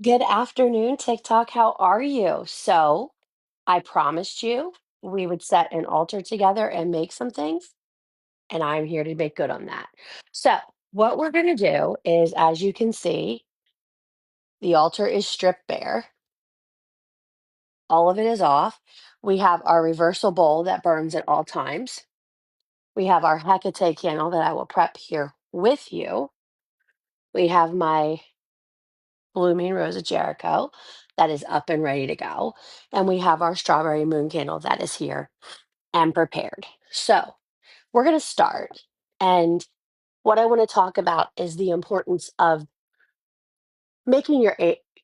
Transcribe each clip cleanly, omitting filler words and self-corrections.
Good afternoon, TikTok. How are you? So, I promised you we would set an altar together and make some things, and I'm here to make good on that. So, what we're going to do is, as you can see, the altar is stripped bare. All of it is off. We have our reversal bowl that burns at all times. We have our Hecate candle that I will prep here with you. We have my blooming rose of Jericho that is up and ready to go. And we have our strawberry moon candle that is here and prepared. So we're going to start. And what I want to talk about is the importance of making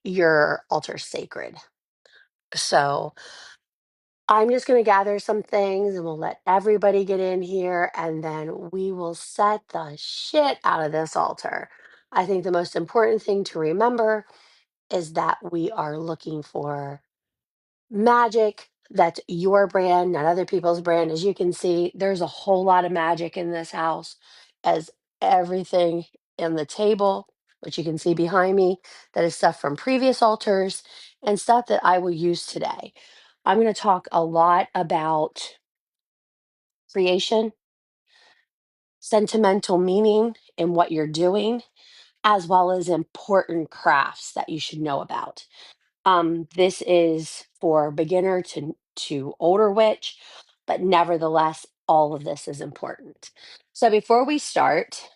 your altar sacred. So I'm just going to gather some things and we'll let everybody get in here and then we will set the shit out of this altar. I think the most important thing to remember is that we are looking for magic that's your brand, not other people's brand. As you can see, there's a whole lot of magic in this house, as everything in the table, which you can see behind me, that is stuff from previous altars and stuff that I will use today. I'm going to talk a lot about creation, sentimental meaning in what you're doing, as well as important crafts that you should know about. This is for beginner to older witch, but nevertheless, all of this is important. So before we start,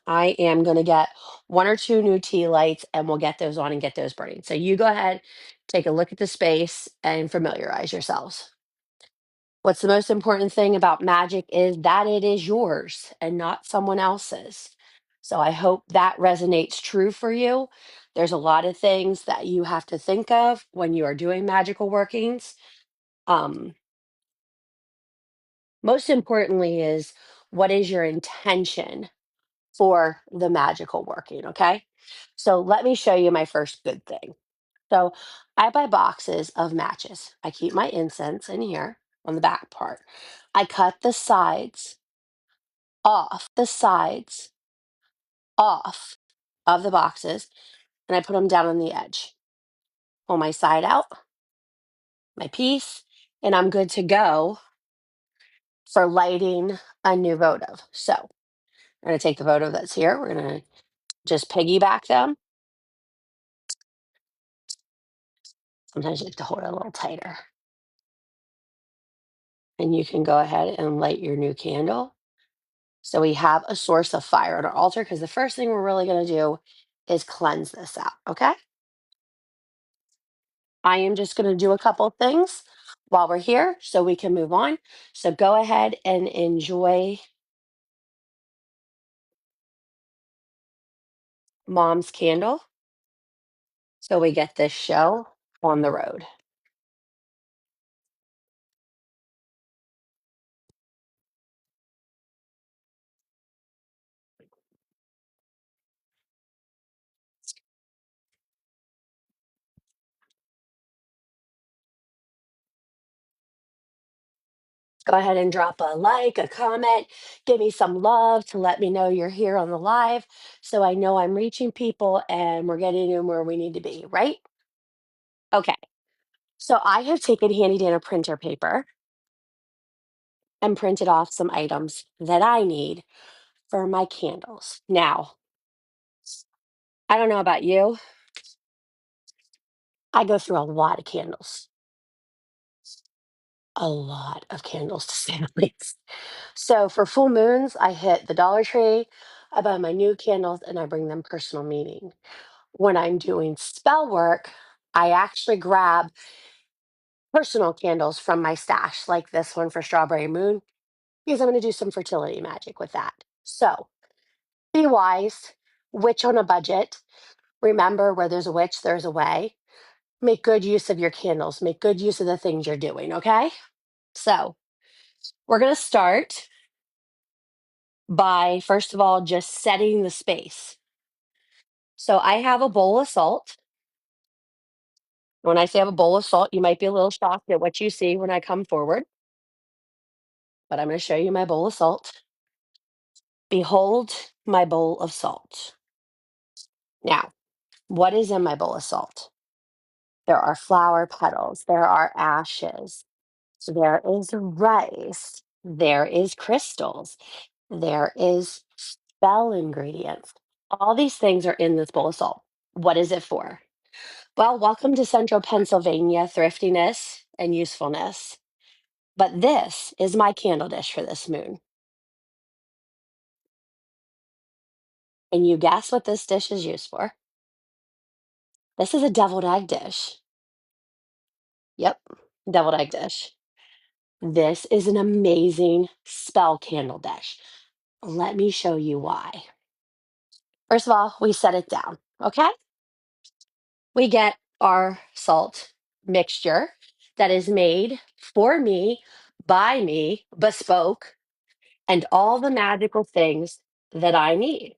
I am going to get one or two new tea lights and we'll get those on and get those burning. So you go ahead, take a look at the space and familiarize yourselves. What's the most important thing about magic is that it is yours and not someone else's. So I hope that resonates true for you. There's a lot of things that you have to think of when you are doing magical workings. Um, Most importantly is what is your intention for the magical working, okay? So let me show you my first good thing. So I buy boxes of matches. I keep my incense in here on the back part. I cut the sides off of the boxes, and I put them down on the edge. Pull my side out, my piece, and I'm good to go for lighting a new votive. So we're going to take the votive that's here. We're going to just piggyback them. Sometimes you have to hold it a little tighter. And you can go ahead and light your new candle. So we have a source of fire on our altar because the first thing we're really going to do is cleanse this out. Okay. I am just going to do a couple things while we're here so we can move on. So go ahead and enjoy Mom's candle so we get this show on the road. Go ahead and drop a like, a comment, give me some love to let me know you're here on the live so I know I'm reaching people and we're getting them where we need to be, right? Okay. So I have taken handy dandy printer paper and printed off some items that I need for my candles. Now, I don't know about you, I go through a lot of candles to say the least. So for full moons, I hit the Dollar Tree, I buy my new candles, and I bring them personal meaning. When I'm doing spell work, I actually grab personal candles from my stash, like this one for Strawberry Moon, because I'm going to do some fertility magic with that. So be wise, witch on a budget. Remember, where there's a witch, there's a way. Make good use of your candles, make good use of the things you're doing, okay? So we're going to start by, first of all, just setting the space. So I have a bowl of salt. When I say I have a bowl of salt, you might be a little shocked at what you see when I come forward, but I'm going to show you my bowl of salt. Behold my bowl of salt. Now, what is in my bowl of salt? There are flower petals, there are ashes, there is rice, there is crystals, there is spell ingredients. All these things are in this bowl of salt. What is it for? Well, welcome to central Pennsylvania thriftiness and usefulness. But this is my candle dish for this moon. And you guess what this dish is used for? This is a deviled egg dish. Yep, deviled egg dish. This is an amazing spell candle dish. Let me show you why. First of all, we set it down, okay? We get our salt mixture that is made for me, by me, bespoke, and all the magical things that I need.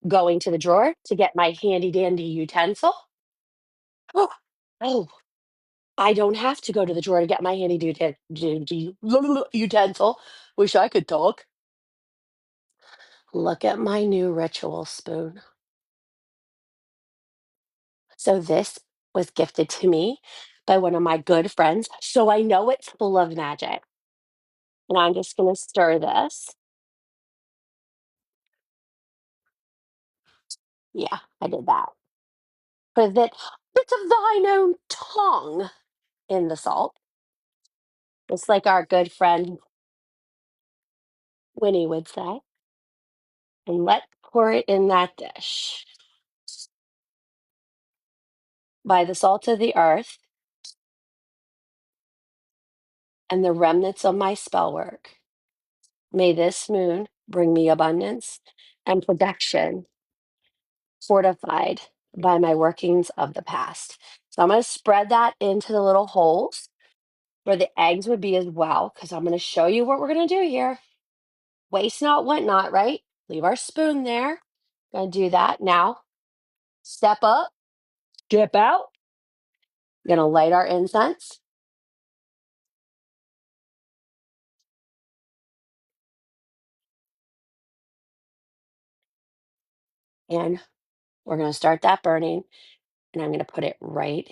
Going to the drawer to get my handy dandy utensil. Oh, oh, I don't have to go to the drawer to get my handy utensil. Wish I could talk. Look at my new ritual spoon. So this was gifted to me by one of my good friends. So I know it's full of magic. And I'm just going to stir this. Yeah, I did that. Put a bit of thine own tongue in the salt, just like our good friend Winnie would say. And let pour it in that dish. By the salt of the earth and the remnants of my spell work, may this moon bring me abundance and production fortified by my workings of the past. So I'm going to spread that into the little holes where the eggs would be as well, because I'm going to show you what we're going to do here. Waste not, want not, right? Leave our spoon there. Going to do that. Now, step up, dip out. Going to light our incense. And we're going to start that burning. And I'm going to put it right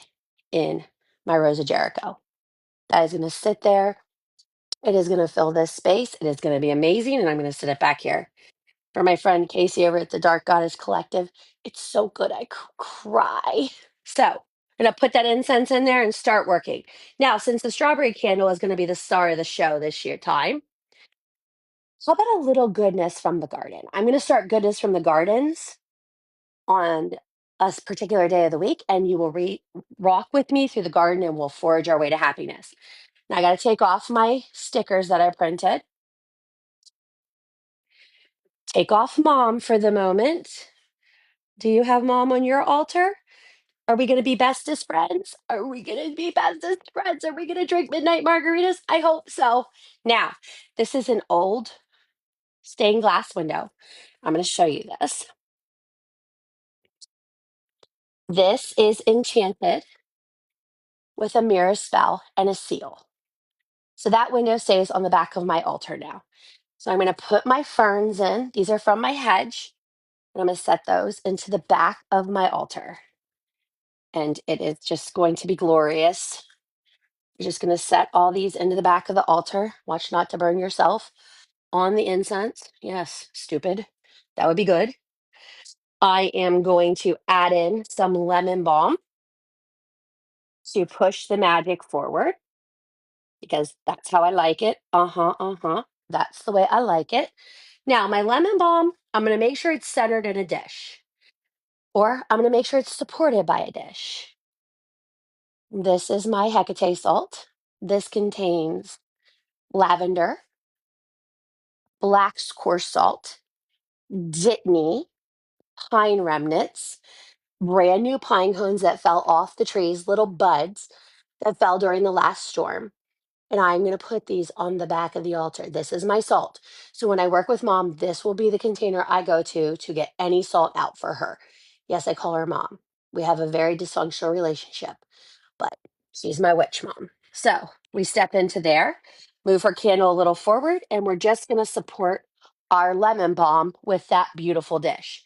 in my Rose of Jericho. That is going to sit there. It is going to fill this space. It is going to be amazing. And I'm going to sit it back here. For my friend Casey over at the Dark Goddess Collective, it's so good I could cry. So I'm going to put that incense in there and start working. Now, since the strawberry candle is going to be the star of the show this year time, how about a little goodness from the garden? I'm going to start goodness from the gardens on a particular day of the week, and you will rock with me through the garden and we'll forage our way to happiness. Now I got to take off my stickers that I printed. Take off mom for the moment. Do you have mom on your altar? Are we going to be bestest friends? Are we going to be bestest friends? Are we going to drink midnight margaritas? I hope so. Now, this is an old stained glass window. I'm going to show you this. This is enchanted with a mirror spell and a seal. So that window stays on the back of my altar now. So I'm going to put my ferns in. These are from my hedge. And I'm going to set those into the back of my altar. And it is just going to be glorious. You're just going to set all these into the back of the altar. Watch not to burn yourself on the incense. Yes, stupid. That would be good. I am going to add in some lemon balm to push the magic forward because that's how I like it. Uh-huh, uh-huh. That's the way I like it. Now, my lemon balm, I'm going to make sure it's centered in a dish, or I'm going to make sure it's supported by a dish. This is my Hecate salt. This contains lavender, black coarse salt, dittany, pine remnants, brand new pine cones that fell off the trees, little buds that fell during the last storm. And I'm going to put these on the back of the altar. This is my salt. So when I work with mom, this will be the container I go to get any salt out for her. Yes, I call her mom. We have a very dysfunctional relationship, but she's my witch mom. So we step into there, move her candle a little forward, and we're just going to support our lemon balm with that beautiful dish.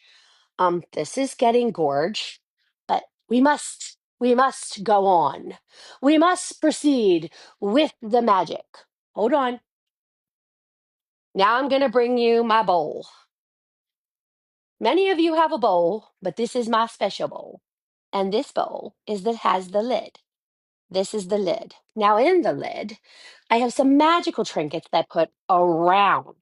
This is getting gorge, but we must We must go on. We must proceed with the magic. Hold on. Now I'm going to bring you my bowl. Many of you have a bowl, but this is my special bowl. And this bowl has the lid. This is the lid. Now in the lid, I have some magical trinkets that I put around.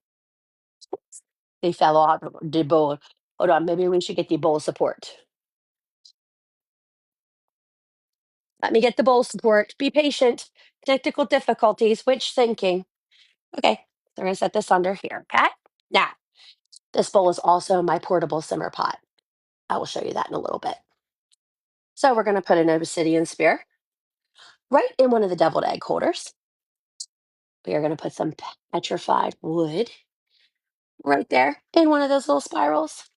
They fell off the bowl. Hold on, maybe we should get the bowl support. Let me get the bowl support. Be patient. Technical difficulties, which thinking. Okay, so we're gonna set this under here, okay? Now, this bowl is also my portable simmer pot. I will show you that in a little bit. So we're gonna put an obsidian spear right in one of the deviled egg holders. We are gonna put some petrified wood right there in one of those little spirals.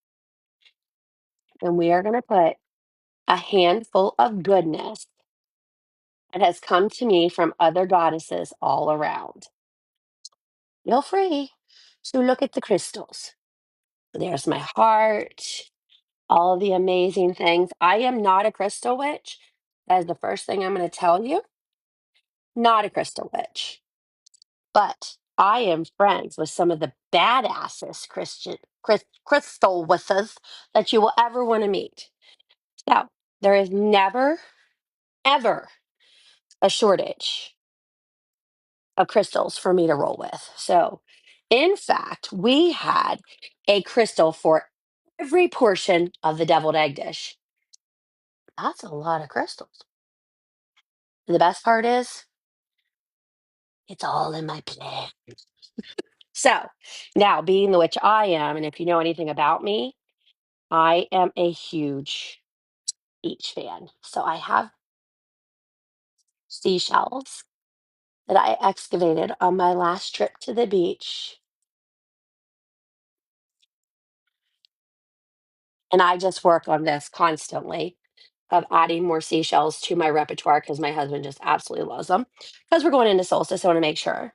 And we are gonna put a handful of goodness that has come to me from other goddesses all around. Feel free to look at the crystals. There's my heart, all of the amazing things. I am not a crystal witch. That is the first thing I'm going to tell you. Not a crystal witch. But I am friends with some of the badassest crystal witches that you will ever want to meet. Now, there is never, ever a shortage of crystals for me to roll with. So, in fact, we had a crystal for every portion of the deviled egg dish. That's a lot of crystals. And the best part is, it's all in my plan. So, now being the witch I am, and if you know anything about me, I am a huge beach fan. So, I have seashells that I excavated on my last trip to the beach. And I just work on this constantly of adding more seashells to my repertoire because my husband just absolutely loves them. Because we're going into solstice, I want to make sure.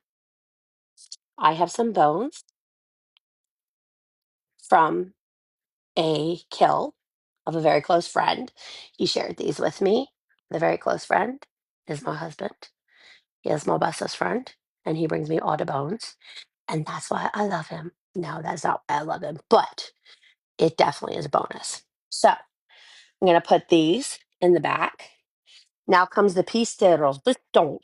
I have some bones from a kill of a very close friend. He shared these with me. The very close friend is my husband. He is my bestest friend, and he brings me all the bones. And that's why I love him. No, that's not why I love him, but it definitely is a bonus. So I'm going to put these in the back. Now comes the piece de resistance.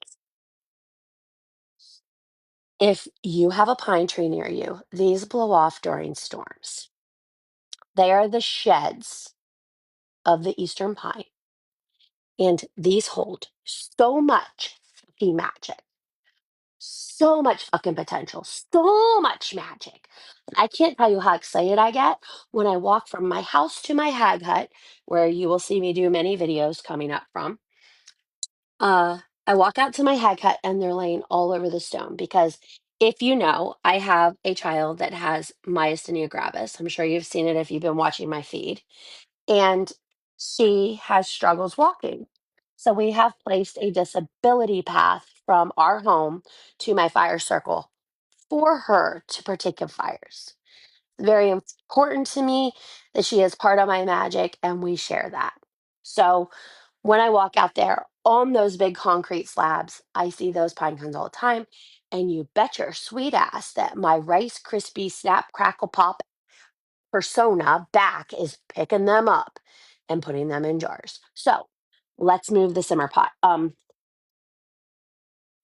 If you have a pine tree near you, these blow off during storms. They are the sheds of the eastern pine, and these hold so much fucking magic, so much fucking potential, so much magic. I can't tell you how excited I get when I walk from my house to my hag hut, where you will see me do many videos coming up from. I walk out to my hag hut and they're laying all over the stone because if you know, I have a child that has myasthenia gravis. I'm sure you've seen it if you've been watching my feed. And she has struggles walking. So we have placed a disability path from our home to my fire circle for her to partake in fires. Very important to me that she is part of my magic and we share that. So when I walk out there on those big concrete slabs, I see those pine cones all the time. And you bet your sweet ass that my Rice Krispie Snap Crackle Pop persona back is picking them up and putting them in jars. So let's move the simmer pot. I'm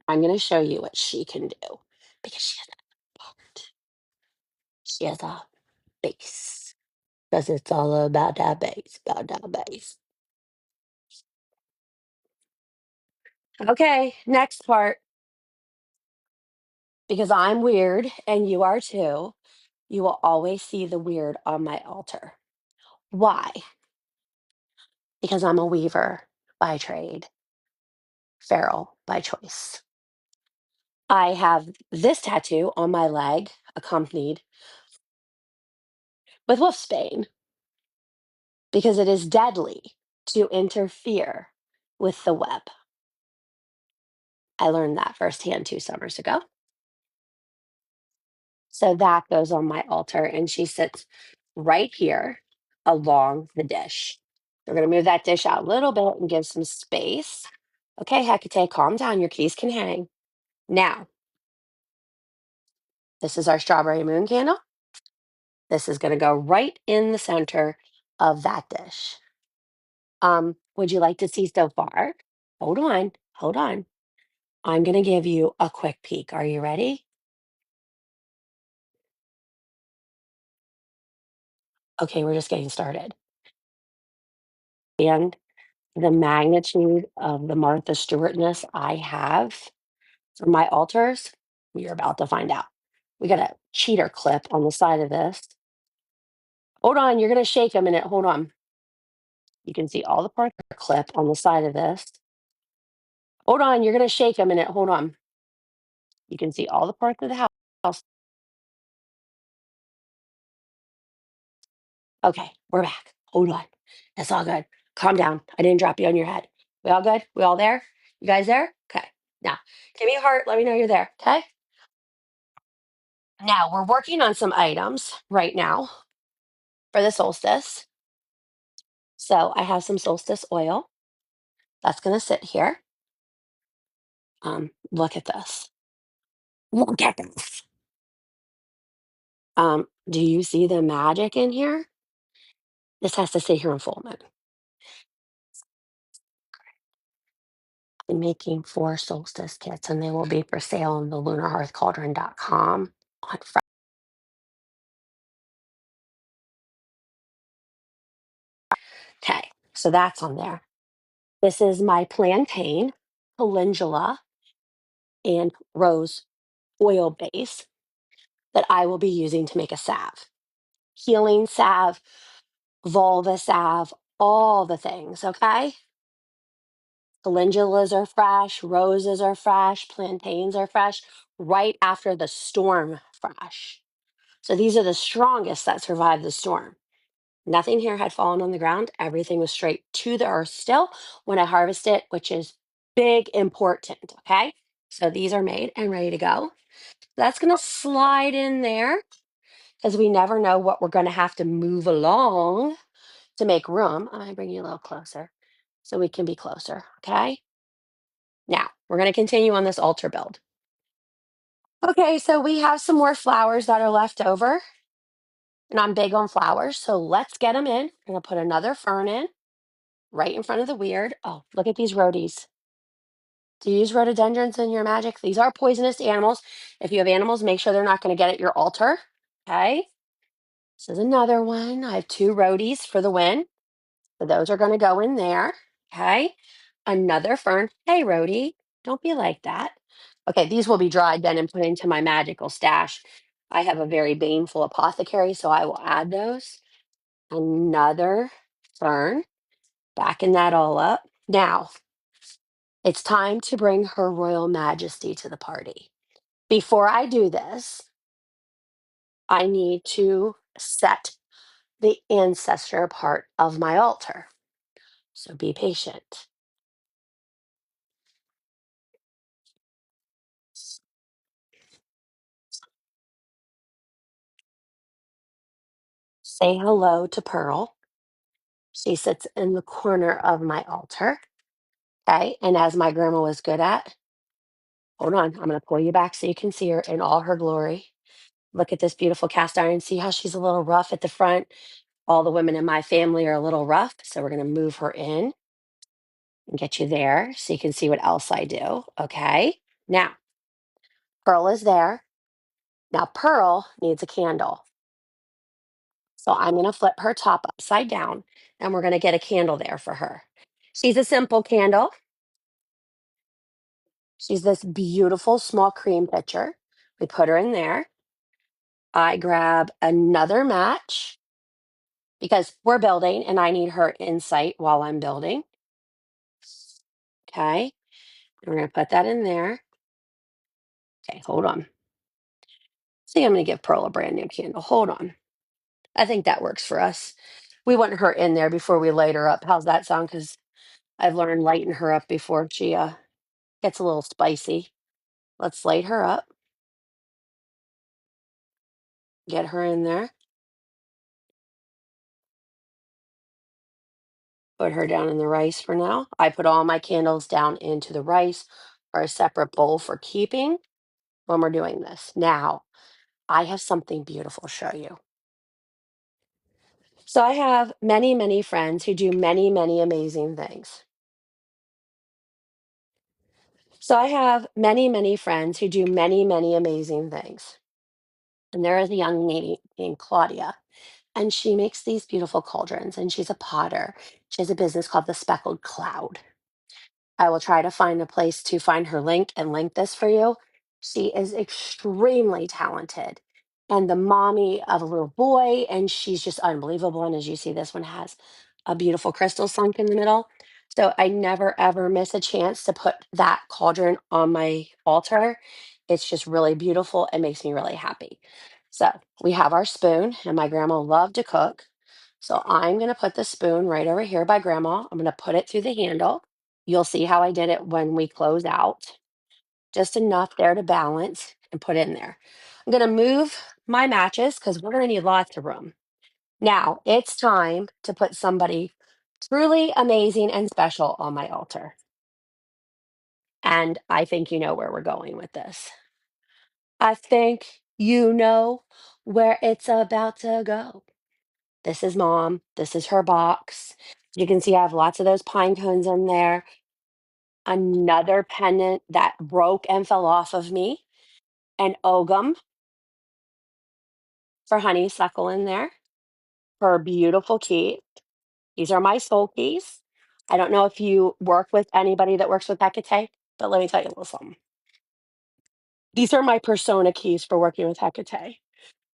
going to show you what she can do because she has a part. She has a base because it's all about that base, about that base. Okay, next part. Because I'm weird and you are too, you will always see the weird on my altar. Why? Because I'm a weaver by trade, feral by choice. I have this tattoo on my leg, accompanied with wolfsbane, because it is deadly to interfere with the web. I learned that firsthand 2 summers ago. So that goes on my altar, and she sits right here along the dish. We're going to move that dish out a little bit and give some space. Okay, Hecate, calm down. Your keys can hang. Now, this is our strawberry moon candle. This is going to go right in the center of that dish. Would you like to see so far? Hold on, hold on. I'm going to give you a quick peek. Are you ready? Okay, we're just getting started. And the magnitude of the Martha Stewartness I have for my altars, you're about to find out. We got a cheater clip on the side of this. Hold on, you're going to shake a minute. Hold on. You can see all the parts of the clip on the side of this. Hold on, you're going to shake a minute. Hold on. You can see all the parts of the house. Okay, we're back. Hold on. It's all good. Calm down. I didn't drop you on your head. We all good? We all there? You guys there? Okay. Now, give me a heart. Let me know you're there. Okay. Now, we're working on some items right now for the solstice. So, I have some solstice oil that's going to sit here. Look at this. Look at this. Do you see the magic in here? This has to sit here in full moon. I'm making 4 solstice kits, and they will be for sale on the lunarhearthcauldron.com on Friday. Okay, so that's on there. This is my plantain, calendula, and rose oil base that I will be using to make a salve. Healing salve, vulva salve, all the things, okay? Calendulas are fresh, roses are fresh, plantains are fresh, right after the storm fresh. So these are the strongest that survived the storm. Nothing here had fallen on the ground. Everything was straight to the earth still when I harvest it, which is big important. Okay. So these are made and ready to go. That's going to slide in there because we never know what we're going to have to move along to make room. I bring you a little closer so we can be closer. Okay. Now we're going to continue on this altar build. Okay. So we have some more flowers that are left over. And I'm big on flowers. So let's get them in. I'm going to put another fern in right in front of the weird. Oh, look at these rhodies. Do you use rhododendrons in your magic? These are poisonous animals. If you have animals, make sure they're not going to get at your altar. Okay. This is another one. I have 2 rhodies for the win. So those are going to go in there. Okay. Another fern. Hey, rhodie, don't be like that. Okay. These will be dried then and put into my magical stash. I have a very baneful apothecary, so I will add those. Another fern. Backing that all up. Now, it's time to bring Her Royal Majesty to the party. Before I do this, I need to set the ancestor part of my altar. So be patient. Say hello to Pearl. She sits in the corner of my altar. Okay. And as my grandma was good at, hold on, I'm going to pull you back so you can see her in all her glory. Look at this beautiful cast iron. See how she's a little rough at the front? All the women in my family are a little rough. So we're going to move her in and get you there so you can see what else I do. Okay. Now, Pearl is there. Now, Pearl needs a candle. So I'm going to flip her top upside down and we're going to get a candle there for her. She's a simple candle. She's this beautiful small cream pitcher. We put her in there. I grab another match because we're building and I need her insight while I'm building. Okay. We're going to put that in there. Okay, hold on. See, I'm going to give Pearl a brand new candle. Hold on. I think that works for us. We want her in there before we light her up. How's that sound? Because I've learned lighting her up before she gets a little spicy. Let's light her up. Get her in there. Put her down in the rice for now. I put all my candles down into the rice or a separate bowl for keeping when we're doing this. Now, I have something beautiful to show you. So I have many, many friends who do many, many amazing things. So I have many, many friends who do many, many amazing things. And there is a young lady named Claudia, and she makes these beautiful cauldrons, and she's a potter. She has a business called The Speckled Cloud. I will try to find a place to find her link and link this for you. She is extremely talented and the mommy of a little boy, and she's just unbelievable. And as you see, this one has a beautiful crystal sunk in the middle. So I never ever miss a chance to put that cauldron on my altar. It's just really beautiful. It makes me really happy. So we have our spoon, and my grandma loved to cook. So I'm going to put the spoon right over here by grandma. I'm going to put it through the handle. You'll see how I did it when we close out. Just enough there to balance and put in there. I'm going to move my matches because we're going to need lots of room. Now it's time to put somebody truly amazing and special on my altar. And I think you know where we're going with this. I think you know where it's about to go. This is mom. This is her box. You can see I have lots of those pine cones in there. Another pendant that broke and fell off of me, an ogum for honeysuckle in there, her beautiful key. These are my soul keys. I don't know if you work with anybody that works with Hecate, but let me tell you a little something. These are my persona keys for working with Hecate.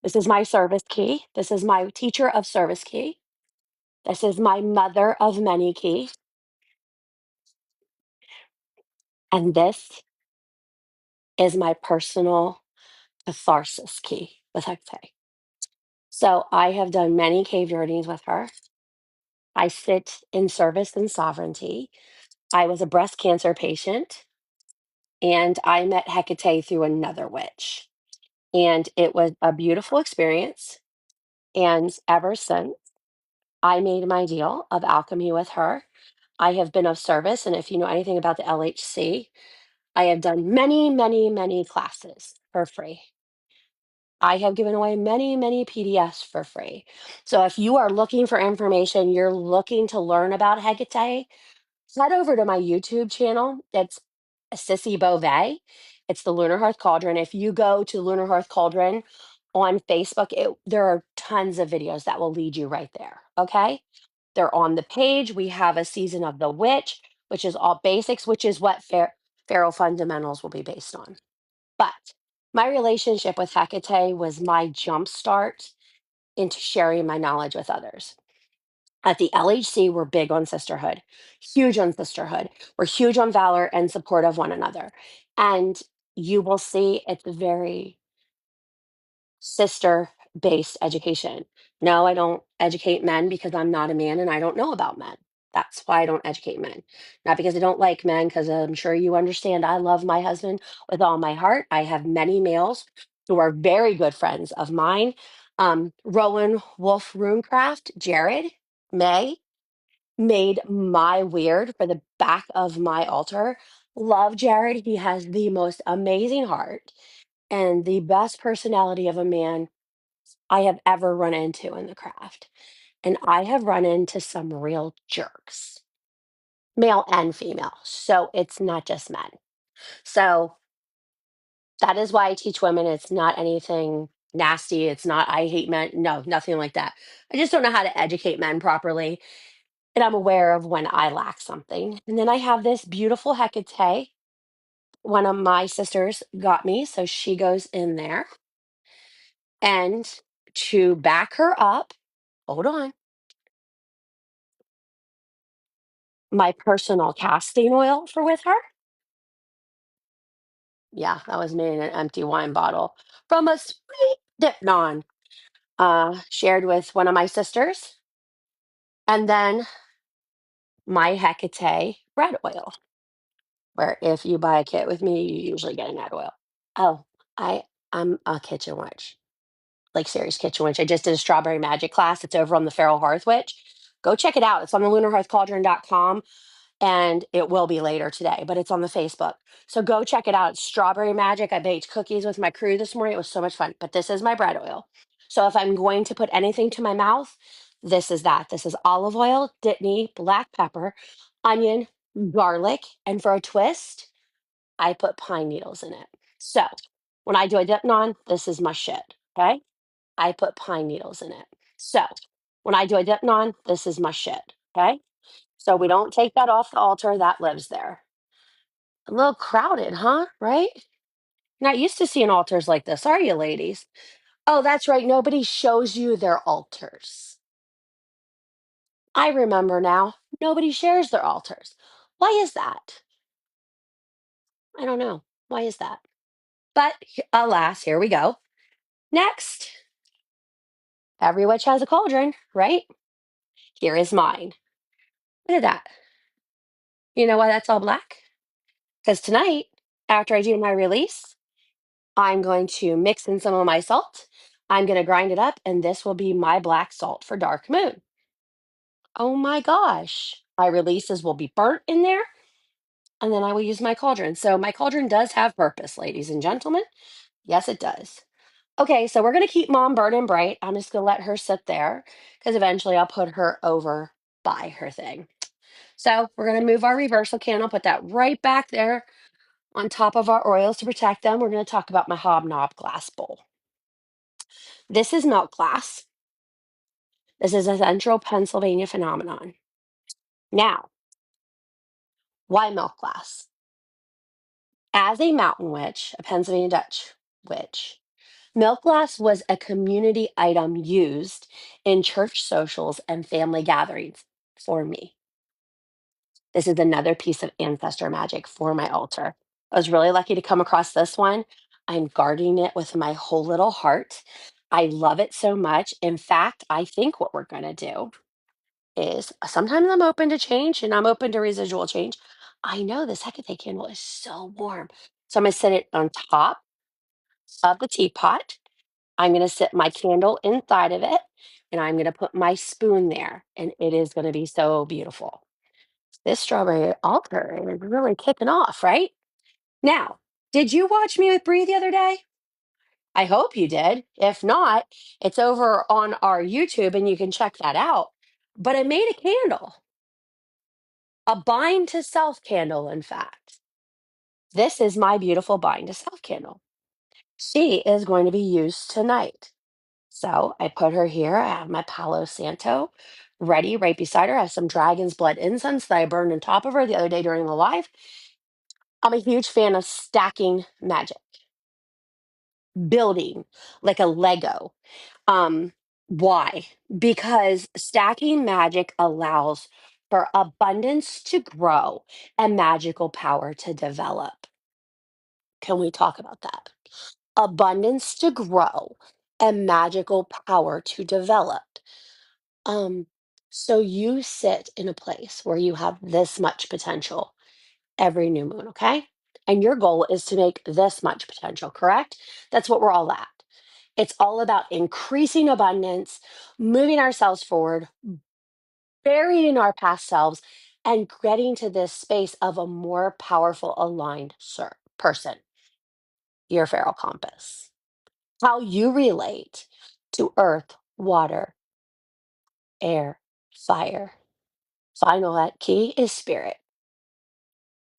This is my service key. This is my teacher of service key. This is my mother of many key. And this is my personal catharsis key with Hecate. So I have done many cave journeys with her. I sit in service and sovereignty. I was a breast cancer patient and I met Hecate through another witch. And it was a beautiful experience. And ever since I made my deal of alchemy with her, I have been of service. And if you know anything about the LHC, I have done many, many, many classes for free. I have given away many, many PDFs for free. So if you are looking for information, you're looking to learn about Hecate, head over to my YouTube channel. It's Sissy Beauvais. It's the Lunar Hearth Cauldron. If you go to Lunar Hearth Cauldron on Facebook, there are tons of videos that will lead you right there. Okay. They're on the page. We have a season of The Witch, which is all basics, which is what Pharaoh Fundamentals will be based on. But my relationship with Hecate was my jump start into sharing my knowledge with others. At the LHC, we're big on sisterhood, huge on sisterhood. We're huge on valor and support of one another. And you will see it's very sister based education. No, I don't educate men because I'm not a man and I don't know about men. That's why I don't educate men. Not because I don't like men, because I'm sure you understand I love my husband with all my heart. I have many males who are very good friends of mine. Rowan Wolf Runecraft, Jared, May, made my weird for the back of my altar. Love Jared. He has the most amazing heart and the best personality of a man I have ever run into in the craft. And I have run into some real jerks, male and female. So it's not just men. So that is why I teach women. It's not anything nasty. It's not, I hate men. No, nothing like that. I just don't know how to educate men properly. And I'm aware of when I lack something. And then I have this beautiful Hecate. One of my sisters got me. So she goes in there. And to back her up, hold on, my personal casting oil for with her. Yeah, that was made in an empty wine bottle from a sweet Dipnon, shared with one of my sisters. And then my Hecate red oil, where if you buy a kit with me, you usually get an red oil. Oh, I'm a kitchen witch, like serious kitchen witch. I just did a strawberry magic class. It's over on the Feral Hearth Witch. Go check it out. It's on the lunarhearthcauldron.com and it will be later today, but it's on the Facebook. So go check it out. It's strawberry magic. I baked cookies with my crew this morning. It was so much fun. But this is my bread oil. So if I'm going to put anything to my mouth, this is that. This is olive oil, Dittany, black pepper, onion, garlic, and for a twist, I put pine needles in it. So when I do a dipnon, this is my shit. Okay. I put pine needles in it. So when I do a dipnon, this is my shit. Okay. So we don't take that off the altar, that lives there. A little crowded, huh? Right? Not used to seeing altars like this, are you, ladies? Oh, that's right. Nobody shows you their altars. I remember now. Nobody shares their altars. Why is that? I don't know. Why is that? But alas, here we go. Next, every witch has a cauldron, right? Here is mine. Look at that. You know why that's all black? Because tonight, after I do my release, I'm going to mix in some of my salt. I'm going to grind it up, and this will be my black salt for dark moon. Oh my gosh. My releases will be burnt in there, and then I will use my cauldron. So my cauldron does have purpose, ladies and gentlemen. Yes, it does. Okay, so we're going to keep mom burning bright. I'm just going to let her sit there because eventually I'll put her over by her thing. So we're going to move our reversal candle, put that right back there on top of our oils to protect them. We're going to talk about my hobnob glass bowl. This is milk glass. This is a central Pennsylvania phenomenon. Now, why milk glass? As a mountain witch, a Pennsylvania Dutch witch, milk glass was a community item used in church socials and family gatherings for me. This is another piece of ancestor magic for my altar. I was really lucky to come across this one. I'm guarding it with my whole little heart. I love it so much. In fact, I think what we're going to do is sometimes I'm open to change and I'm open to residual change. I know this Hecate candle is so warm. So I'm going to set it on top of the teapot. I'm going to set my candle inside of it and I'm going to put my spoon there. And it is going to be so beautiful. This strawberry altar is really kicking off, right? Now, did you watch me with Bree the other day? I hope you did. If not, it's over on our YouTube and you can check that out. But I made a candle, a bind to self candle, in fact. This is my beautiful bind to self candle. She is going to be used tonight. So I put her here. I have my Palo Santo ready right beside her. I have some dragon's blood incense that I burned on top of her the other day during the live. I'm a huge fan of stacking magic, building like a Lego. Um, why? Because stacking magic allows for abundance to grow and magical power to develop. Can we talk about that? Abundance to grow and magical power to develop. Um, so you sit in a place where you have this much potential every new moon, okay? And your goal is to make this much potential, correct? That's what we're all at. It's all about increasing abundance, moving ourselves forward, burying our past selves, and getting to this space of a more powerful, aligned person, your feral compass. How you relate to earth, water, air, fire. Final that key is spirit.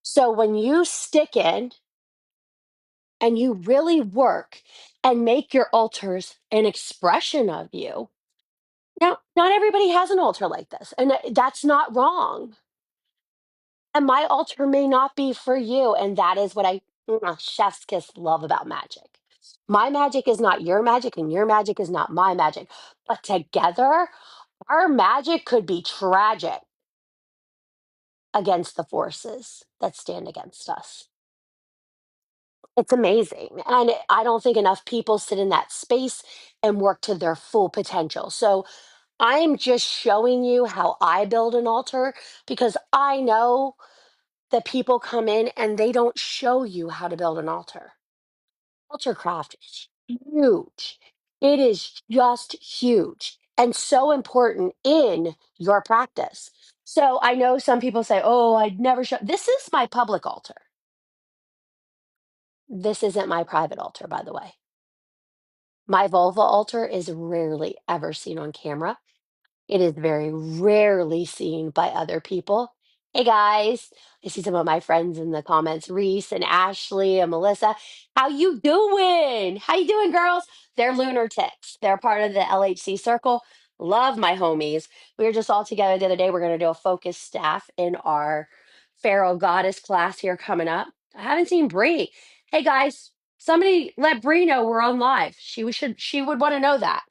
So when you stick in and you really work and make your altars an expression of you. Now, not everybody has an altar like this, and that's not wrong. And my altar may not be for you, and that is what I chef's kiss love about magic. My magic is not your magic, and your magic is not my magic. But together, our magic could be tragic against the forces that stand against us. It's amazing. And I don't think enough people sit in that space and work to their full potential. So I'm just showing you how I build an altar because I know that people come in and they don't show you how to build an altar. Altar craft is huge. It is just huge. and so important in your practice. So I know some people say, "Oh, I'd never show." This is my public altar. This isn't my private altar, by the way. My vulva altar is rarely ever seen on camera. It is very rarely seen by other people. Hey guys, I see some of my friends in the comments, Reese and Ashley and Melissa. How you doing? How you doing, girls? They're lunar ticks. They're part of the LHC circle. Love my homies. We were just all together the other day. We're going to do a focus staff in our Pharaoh goddess class here coming up. I haven't seen Bree. Hey guys, somebody let Bree know we're on live. She would want to know that.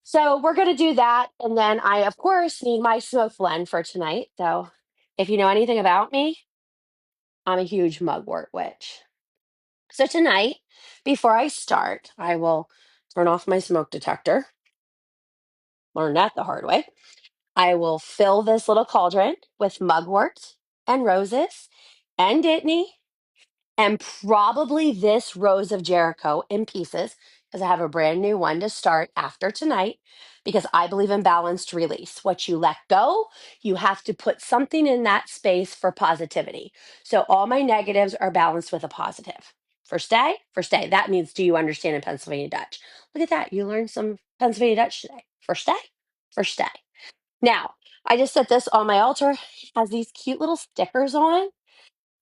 So we're going to do that. And then I, of course, need my smoke blend for tonight. So if you know anything about me, I'm a huge mugwort witch. So tonight, before I start, I will turn off my smoke detector. Learned that the hard way. I will fill this little cauldron with mugwort and roses and Dittany and probably this Rose of Jericho in pieces because I have a brand new one to start after tonight because I believe in balanced release. What you let go, you have to put something in that space for positivity. So all my negatives are balanced with a positive. First day, first day. That means do you understand in Pennsylvania Dutch? Look at that. You learned some Pennsylvania Dutch today. First day, first day. Now, I just set this on my altar. It has these cute little stickers on.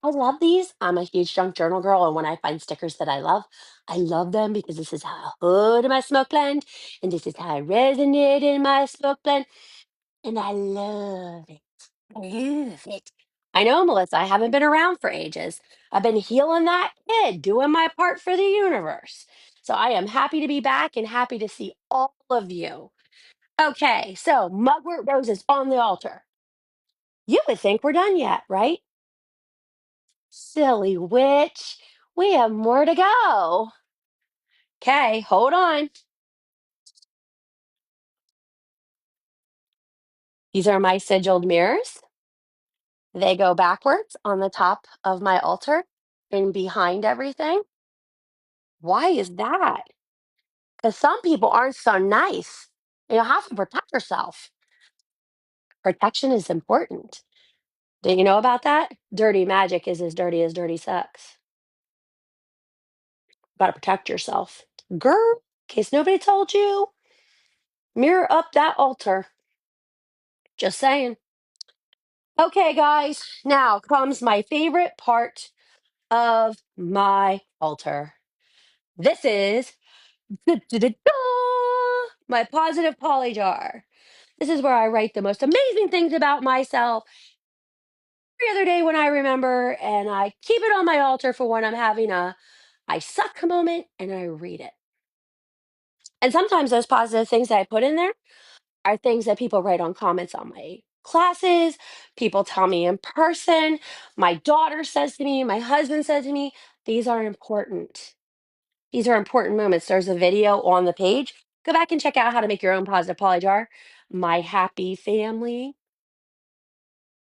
I love these. I'm a huge junk journal girl, and when I find stickers that I love them because this is how I hold in my smoke blend, and this is how I resonate in my smoke blend, and I love it. I love it. I know, Melissa, I haven't been around for ages. I've been healing that kid, doing my part for the universe. So I am happy to be back and happy to see all of you. Okay, so mugwort roses on the altar. You would think we're done yet, right? Silly witch. We have more to go. Okay, hold on. These are my sigiled mirrors. They go backwards on the top of my altar and behind everything. Why is that? Because some people aren't so nice. You have to protect yourself. Protection is important. Did you know about that? Dirty magic is as dirty sex. Got to protect yourself. Girl, in case nobody told you, mirror up that altar. Just saying. Okay, guys, now comes my favorite part of my altar. This is my positive poly jar. This is where I write the most amazing things about myself every other day when I remember, and I keep it on my altar for when I'm having a I suck moment and I read it. And sometimes those positive things that I put in there are things that people write on comments on my classes. People tell me in person. My daughter says to me, my husband says to me, these are important. These are important moments. There's a video on the page. Go back and check out how to make your own positive poly jar. My happy family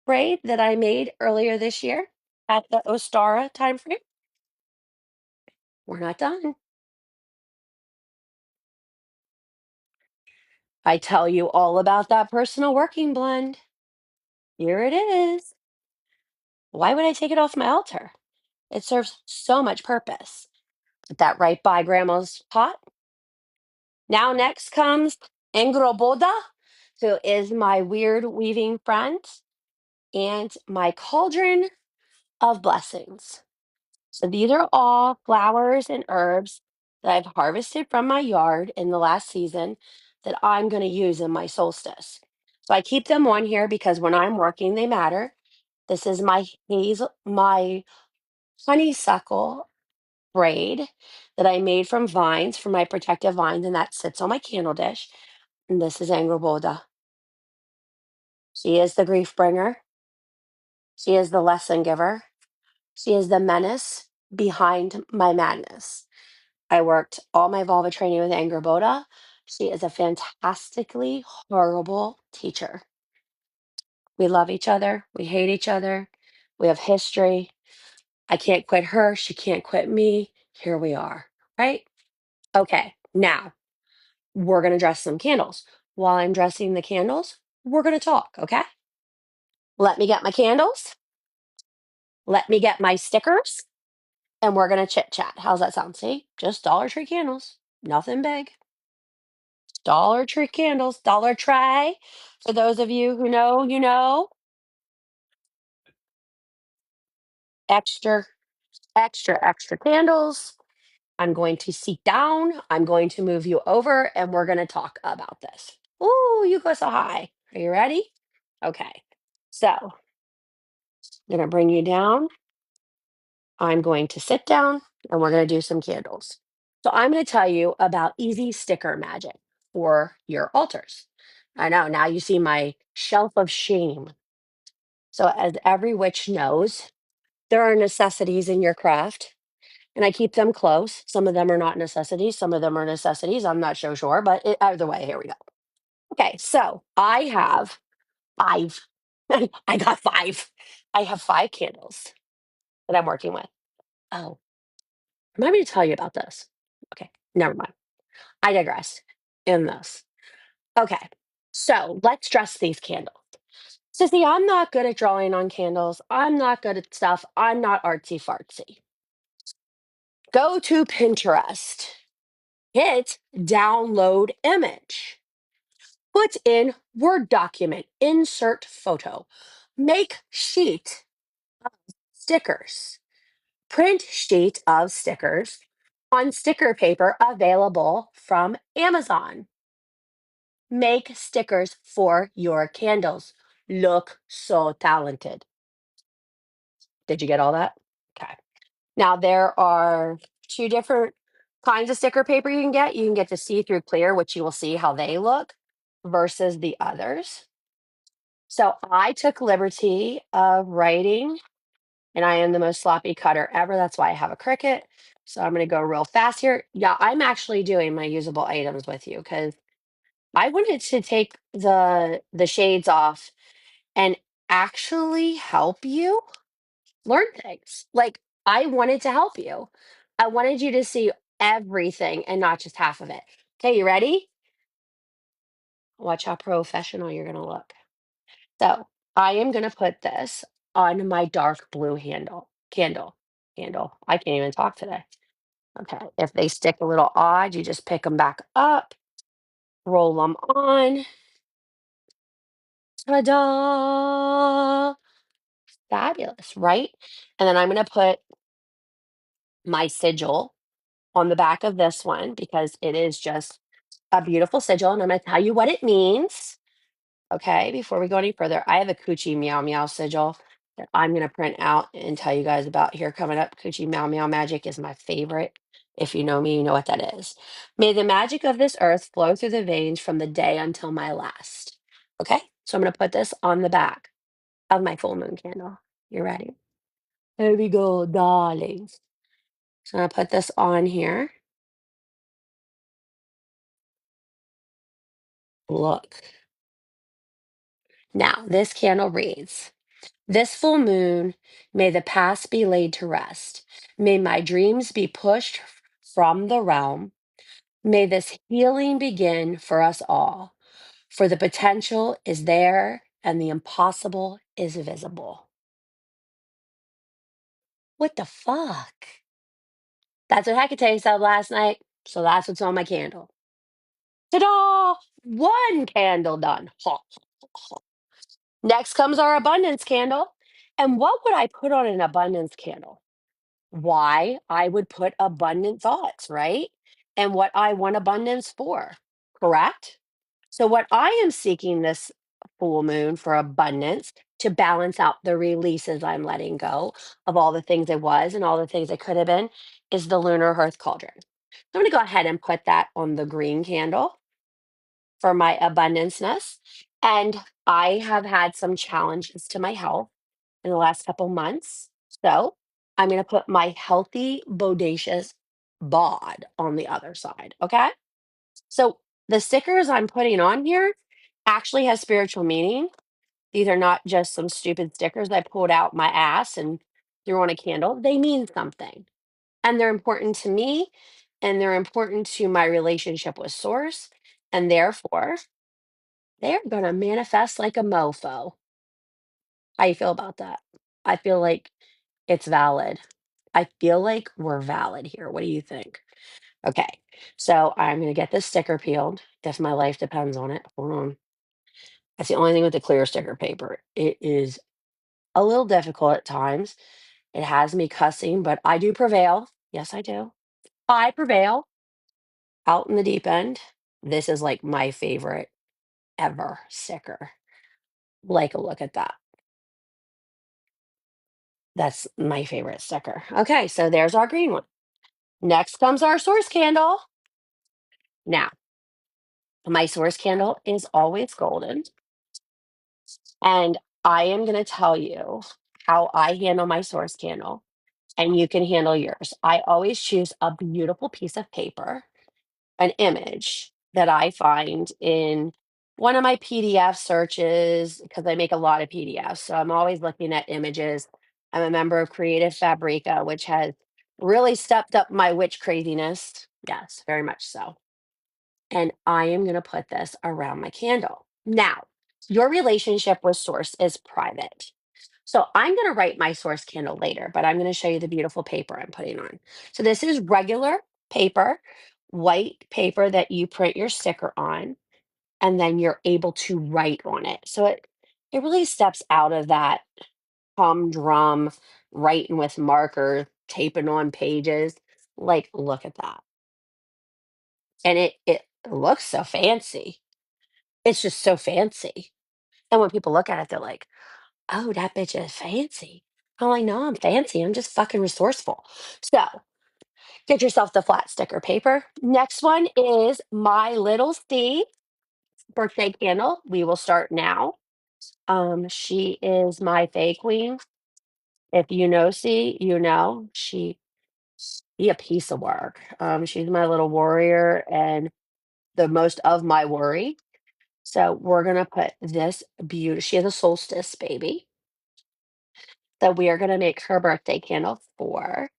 braid that I made earlier this year at the Ostara time frame. We're not done. I tell you all about that personal working blend. Here it is. Why would I take it off my altar? It serves so much purpose. Put that right by grandma's pot. Now next comes Engroboda, who is my weird weaving friend, and my cauldron of blessings. So these are all flowers and herbs that I've harvested from my yard in the last season that I'm going to use in my solstice. So I keep them on here because when I'm working, they matter. This is my honeysuckle braid that I made from vines for my protective vines, and that sits on my candle dish. And this is Angerboda. She is the grief bringer. She is the lesson giver. She is the menace behind my madness. I worked all my vulva training with Angerboda. She is a fantastically horrible teacher. We love each other. We hate each other. We have history. I can't quit her. She can't quit me. Here we are. Right? Okay. Now, we're going to dress some candles. While I'm dressing the candles, we're going to talk, okay? Let me get my candles. Let me get my stickers, and we're going to chit chat. How's that sound? See, just Dollar Tree candles, nothing big. Dollar Tree candles, Dollar Tray. For those of you who know, you know, extra, extra candles. I'm going to sit down. I'm going to move you over and we're going to talk about this. Ooh, you go so high. Are you ready? Okay. So I'm going to bring you down. I'm going to sit down and we're going to do some candles. So I'm going to tell you about easy sticker magic for your altars. I know now you see my shelf of shame. So, as every witch knows, there are necessities in your craft, and I keep them close. Some of them are not necessities, some of them are necessities. I'm not so sure, but either way, here we go. Okay, so I have five. I got five. I have five candles that I'm working with. Oh, remind me to tell you about this. Okay, never mind. I digress in this. Okay, so let's dress these candles. So, see, I'm not good at drawing on candles. I'm not good at stuff. I'm not artsy fartsy. Go to Pinterest, hit download image, put in Word document, insert photo, make sheet stickers, print sheet of stickers on sticker paper available from Amazon. Make stickers for your candles. Look so talented. Did you get all that? Okay. Now, there are two different kinds of sticker paper you can get. You can get the see-through clear, which you will see how they look, versus the others. So I took liberty of writing, and I am the most sloppy cutter ever. That's why I have a Cricut. So I'm going to go real fast here. Yeah, I'm actually doing my usable items with you because I wanted to take the shades off and actually help you learn things. Like, I wanted to help you. I wanted you to see everything and not just half of it. Okay, you ready? Watch how professional you're going to look. So, I am going to put this on my dark blue candle. I can't even talk today. Okay, if they stick a little odd, you just pick them back up, roll them on. Ta-da! Fabulous, right? And then I'm going to put my sigil on the back of this one because it is just a beautiful sigil, and I'm going to tell you what it means. Okay, before we go any further, I have a Coochie Meow Meow sigil that I'm going to print out and tell you guys about here coming up. Coochie Meow Meow magic is my favorite. If you know me, you know what that is. May the magic of this earth flow through the veins from the day until my last. Okay, so I'm going to put this on the back of my full moon candle. You ready? Here we go, darlings. So I'm going to put this on here. Look. Now, this candle reads, this full moon, may the past be laid to rest. May my dreams be pushed from the realm. May this healing begin for us all. For the potential is there and the impossible is visible. What the fuck? That's what Hecate said last night. So that's what's on my candle. Ta-da! One candle done. Ha, ha, ha. Next comes our abundance candle. And what would I put on an abundance candle? Why I would put abundant thoughts, right? And what I want abundance for, correct? So, what I am seeking this full moon for abundance to balance out the releases I'm letting go of all the things I was and all the things I could have been is the lunar hearth cauldron. So I'm going to go ahead and put that on the green candle for my abundanceness. And I have had some challenges to my health in the last couple months. So I'm going to put my healthy, bodacious bod on the other side. Okay. So the stickers I'm putting on here actually has spiritual meaning. These are not just some stupid stickers I pulled out my ass and threw on a candle. They mean something. And they're important to me and they're important to my relationship with source. and therefore they're going to manifest like a mofo. How you feel about that? I feel like it's valid. I feel like we're valid here. What do you think? Okay, so I'm going to get this sticker peeled if my life depends on it. Hold on. That's the only thing with the clear sticker paper. It is a little difficult at times. It has me cussing, but I do prevail. Yes, I do. I prevail out in the deep end. This is like my favorite ever sticker. Like a look at that. That's my favorite sticker. Okay, so there's our green one. Next comes our source candle. Now, my source candle is always golden. And I am going to tell you how I handle my source candle, and you can handle yours. I always choose a beautiful piece of paper, an image that I find in one of my PDF searches because I make a lot of PDFs. So I'm always looking at images. I'm a member of Creative Fabrica, which has really stepped up my witch craziness. Yes, very much so. And I am going to put this around my candle. Now, your relationship with source is private. So I'm going to write my source candle later, but I'm going to show you the beautiful paper I'm putting on. So this is regular paper, white paper that you print your sticker on, and then you're able to write on it. So it really steps out of that humdrum writing with marker, taping on pages. Like, look at that. And it looks so fancy. It's just so fancy. And when people look at it, they're like, "Oh, that bitch is fancy." I'm like, "No, I'm fancy. I'm just fucking resourceful." So get yourself the flat sticker paper. Next one is my little C birthday candle. We will start now. She is my Fae Queen. If you know C, you know she be a piece of work. She's my little warrior and the most of my worry. So we're gonna put this beauty. She has a solstice baby that we are gonna make her birthday candle for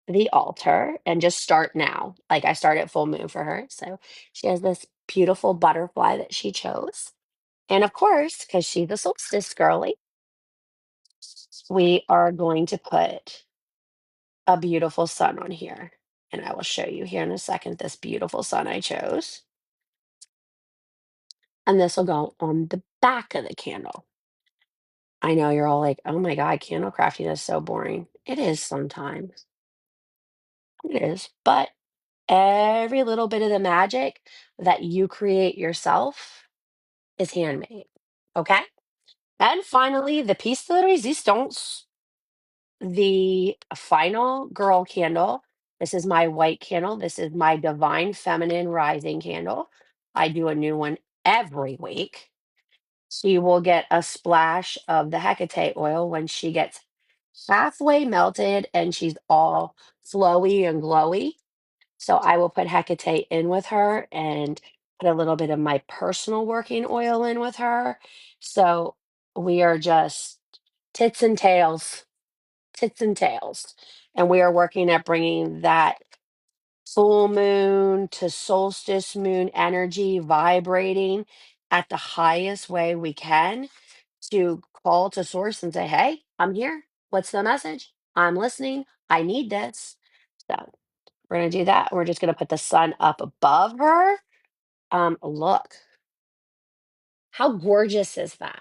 the altar and just start now. Like I start at full moon for her. So she has this beautiful butterfly that she chose. And of course, because she's the solstice girly, we are going to put a beautiful sun on here. And I will show you here in a second this beautiful sun I chose. And this will go on the back of the candle. I know you're all like, oh my God, candle crafting is so boring. It is sometimes. It is. But every little bit of the magic that you create yourself is handmade. Okay. And finally, the piece de resistance, the final girl candle. This is my white candle. This is my divine feminine rising candle. I do a new one every week. She will get a splash of the Hecate oil when she gets halfway melted and she's all flowy and glowy. So I will put Hecate in with her and put a little bit of my personal working oil in with her. So we are just tits and tails, tits and tails. And we are working at bringing that full moon to solstice moon energy vibrating at the highest way we can to call to source and say, hey, I'm here. What's the message? I'm listening. I need this. So we're going to do that. We're just going to put the sun up above her. Look, how gorgeous is that?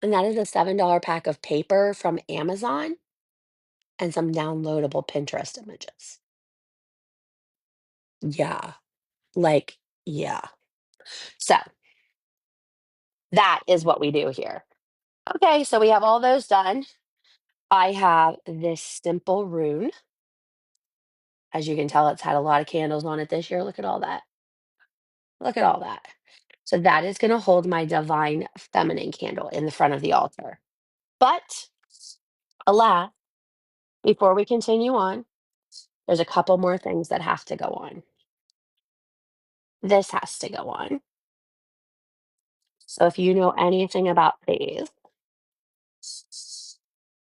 And that is a $7 pack of paper from Amazon and some downloadable Pinterest images. Yeah, like, yeah. So that is what we do here. Okay, so we have all those done. I have this simple rune. As you can tell, it's had a lot of candles on it this year. Look at all that. Look at all that. So that is going to hold my divine feminine candle in the front of the altar. But alas, before we continue on, there's a couple more things that have to go on. This has to go on. So if you know anything about these,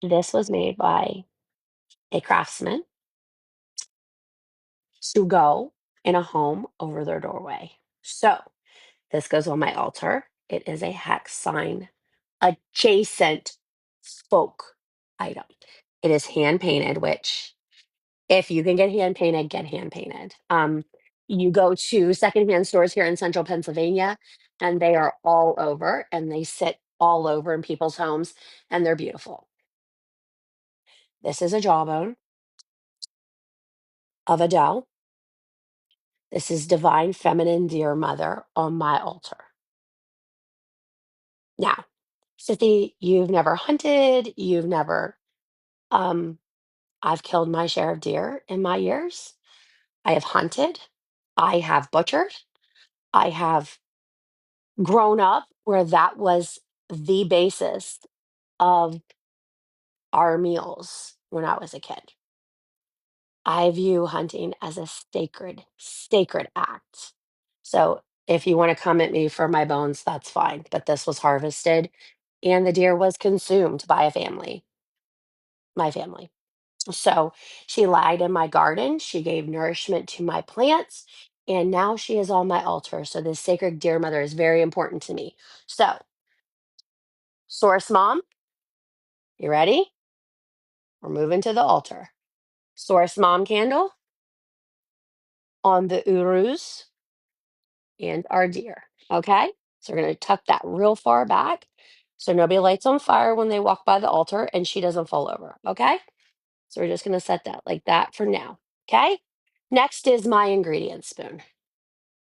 this was made by a craftsman, Sugo. in a home over their doorway. So this goes on my altar. It is a hex sign adjacent folk item. It is hand painted, which if you can get hand painted. You go to secondhand stores here in central Pennsylvania, and they are all over, and they sit all over in people's homes, and they're beautiful. This is a jawbone of a doe. This is divine feminine dear mother on my altar. Now, Sissy, you've never hunted, you've never um I've killed my share of deer in my years. I have hunted, I have butchered, I have grown up where that was the basis of our meals when I was a kid. I view hunting as a sacred act. So if you want to come at me for my bones, that's fine. But this was harvested and the deer was consumed by a family, my family. So she lied in my garden. She gave nourishment to my plants. And now she is on my altar. So this sacred deer mother is very important to me. So, source mom, you ready? We're moving to the altar. Source mom candle on the urus and our deer. Okay? So we're going to tuck that real far back so nobody lights on fire when they walk by the altar and she doesn't fall over. Okay? So we're just going to set that like that for now. Okay? Next is my ingredient spoon.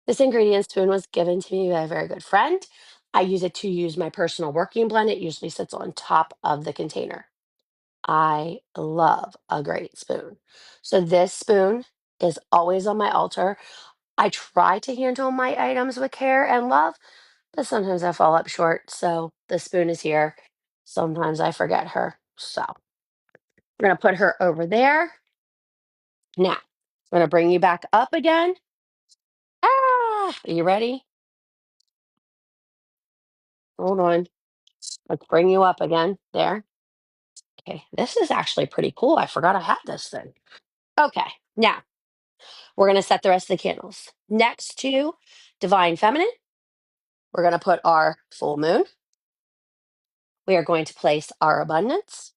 This ingredient spoon was given to me by a very good friend. I use it to use my personal working blend. It usually sits on top of the container. I love a great spoon. So this spoon is always on my altar. I try to handle my items with care and love, but sometimes I fall up short. So the spoon is here. Sometimes I forget her. So we're going to put her over there. Now, I'm going to bring you back up again. Ah, are you ready? Hold on. Let's bring you up again. There. Okay. This is actually pretty cool. I forgot I had this thing. Okay. Now, we're going to set the rest of the candles. Next to Divine Feminine, we're going to put our full moon. We are going to place our abundance.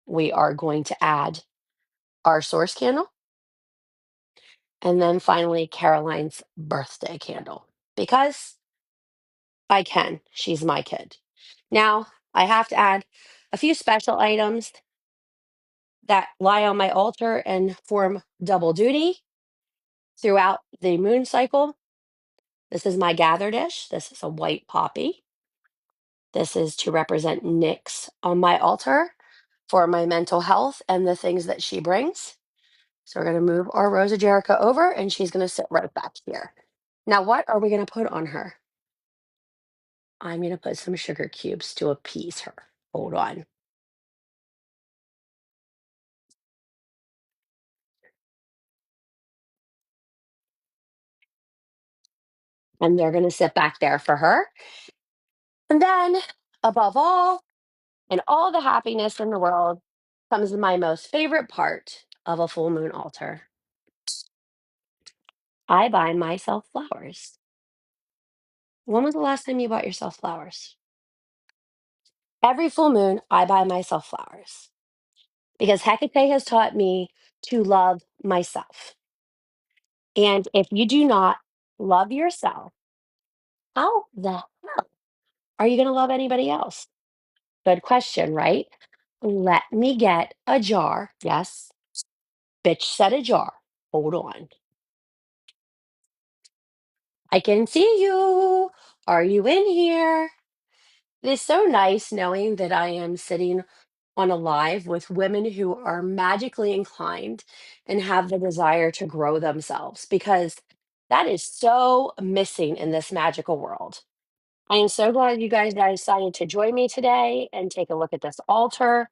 We are going to add our source candle. And then finally, Caroline's birthday candle. Because I can. She's my kid. Now, I have to add a few special items that lie on my altar and form double duty throughout the moon cycle. This is my gather dish. This is a white poppy. This is to represent Nyx on my altar for my mental health and the things that she brings. So we're going to move our Rose of Jericho over and she's going to sit right back here. Now, what are we going to put on her? I'm going to put some sugar cubes to appease her. Hold on. And they're going to sit back there for her. And then, above all, and all the happiness in the world comes my most favorite part of a full moon altar. I buy myself flowers. When was the last time you bought yourself flowers? Every full moon, I buy myself flowers because Hecate has taught me to love myself. And if you do not love yourself, how the hell are you going to love anybody else? Good question, right? Let me get a jar. Yes, bitch said a jar. Hold on. I can see you. Are you in here? It is so nice knowing that I am sitting on a live with women who are magically inclined and have the desire to grow themselves because that is so missing in this magical world. I am so glad you guys decided to join me today and take a look at this altar.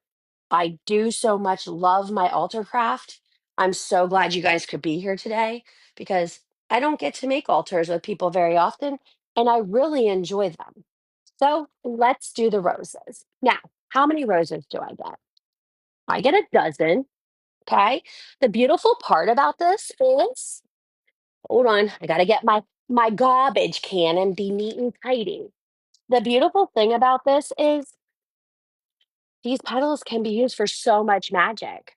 I do so much love my altar craft. I'm so glad you guys could be here today because I don't get to make altars with people very often and I really enjoy them. So let's do the roses. Now, how many roses do I get? I get a dozen. Okay. The beautiful part about this is, hold on, I got to get my garbage can and be neat and tidy. The beautiful thing about this is these petals can be used for so much magic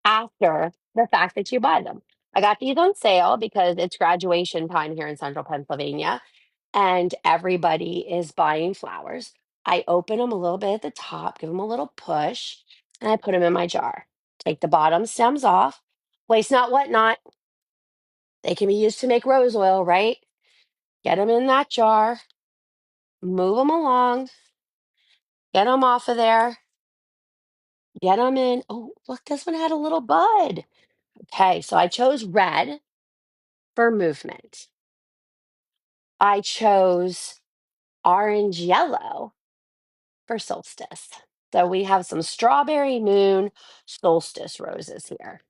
after the fact that you buy them. I got these on sale because it's graduation time here in central Pennsylvania and everybody is buying flowers. I open them a little bit at the top, give them a little push, and I put them in my jar. Take the bottom stems off. Waste not, what not. They can be used to make rose oil, right? Get them in that jar, move them along, get them off of there, get them in. Oh, look, this one had a little bud. Okay, so I chose red for movement. I chose orange yellow for solstice. So we have some strawberry moon solstice roses here.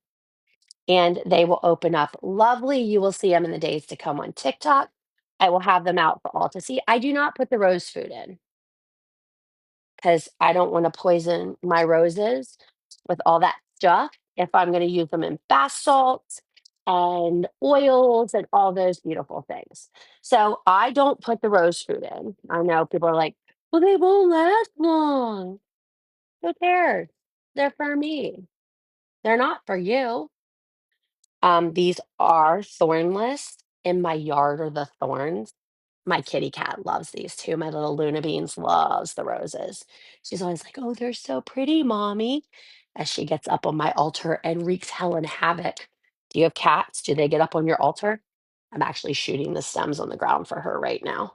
And they will open up lovely. You will see them in the days to come on TikTok. I will have them out for all to see. I do not put the rose food in because I don't want to poison my roses with all that stuff if I'm going to use them in bath salts and oils and all those beautiful things. So I don't put the rose food in. I know people are like, well, they won't last long. Who cares? They're for me. They're not for you. These are thornless. In my yard are the thorns. My kitty cat loves these too. My little Luna Beans loves the roses. She's always like, "Oh, they're so pretty, mommy," as she gets up on my altar and wreaks hell and havoc. Do you have cats? Do they get up on your altar? I'm actually shooting the stems on the ground for her right now.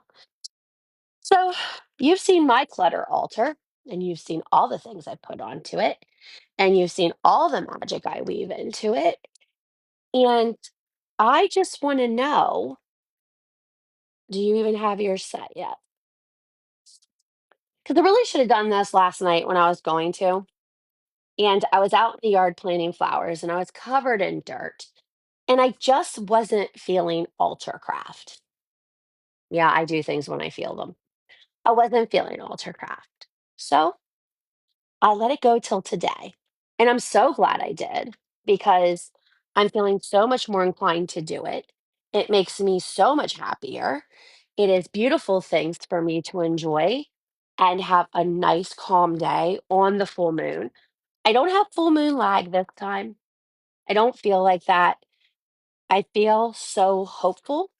So, you've seen my clutter altar, and you've seen all the things I put onto it, and you've seen all the magic I weave into it. And I just want to know, do you even have yours set yet? Because I really should have done this last night when I was going to. And I was out in the yard planting flowers and I was covered in dirt. And I just wasn't feeling altar craft. Yeah, I do things when I feel them. I wasn't feeling altar craft. So I let it go till today. And I'm so glad I did because I'm feeling so much more inclined to do it. It makes me so much happier. It is beautiful things for me to enjoy and have a nice, calm day on the full moon. I don't have full moon lag this time. I don't feel like that. I feel so hopeful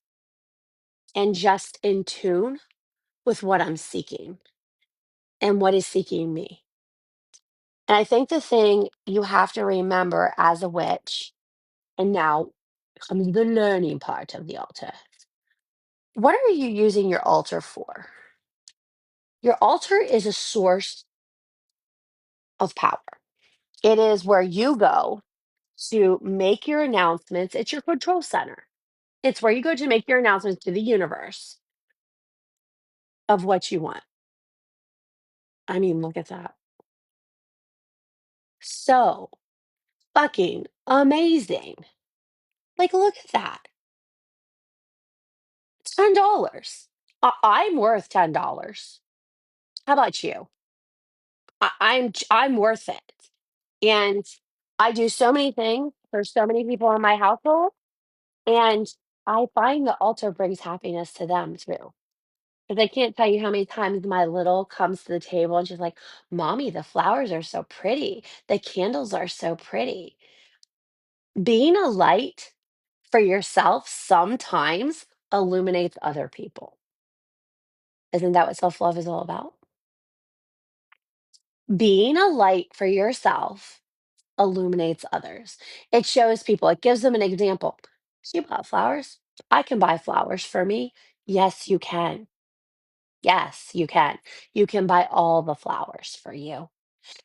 and just in tune with what I'm seeking and what is seeking me. And I think the thing you have to remember as a witch, and now comes the learning part of the altar. What are you using your altar for? Your altar is a source of power. It is where you go to make your announcements. It's your control center. It's where you go to make your announcements to the universe of what you want. I mean, look at that. So fucking amazing. Like, look at that. It's $10. I'm worth $10. How about you? I'm worth it. And I do so many things for so many people in my household, and I find the altar brings happiness to them too. Because I can't tell you how many times my little comes to the table and she's like, "Mommy, the flowers are so pretty. The candles are so pretty." Being a light for yourself sometimes illuminates other people. Isn't that what self-love is all about? Being a light for yourself illuminates others. It shows people, it gives them an example. She bought flowers. I can buy flowers for me. Yes, you can. Yes, you can. You can buy all the flowers for you.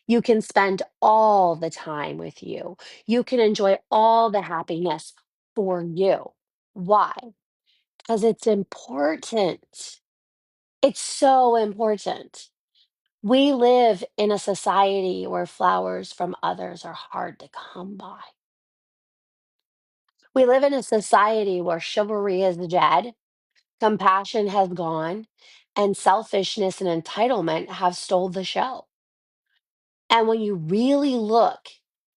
You can spend all the time with you. You can enjoy all the happiness for you. Why? Because it's important. It's so important. We live in a society where flowers from others are hard to come by. We live in a society where chivalry is dead, compassion has gone, and selfishness and entitlement have stole the show. And when you really look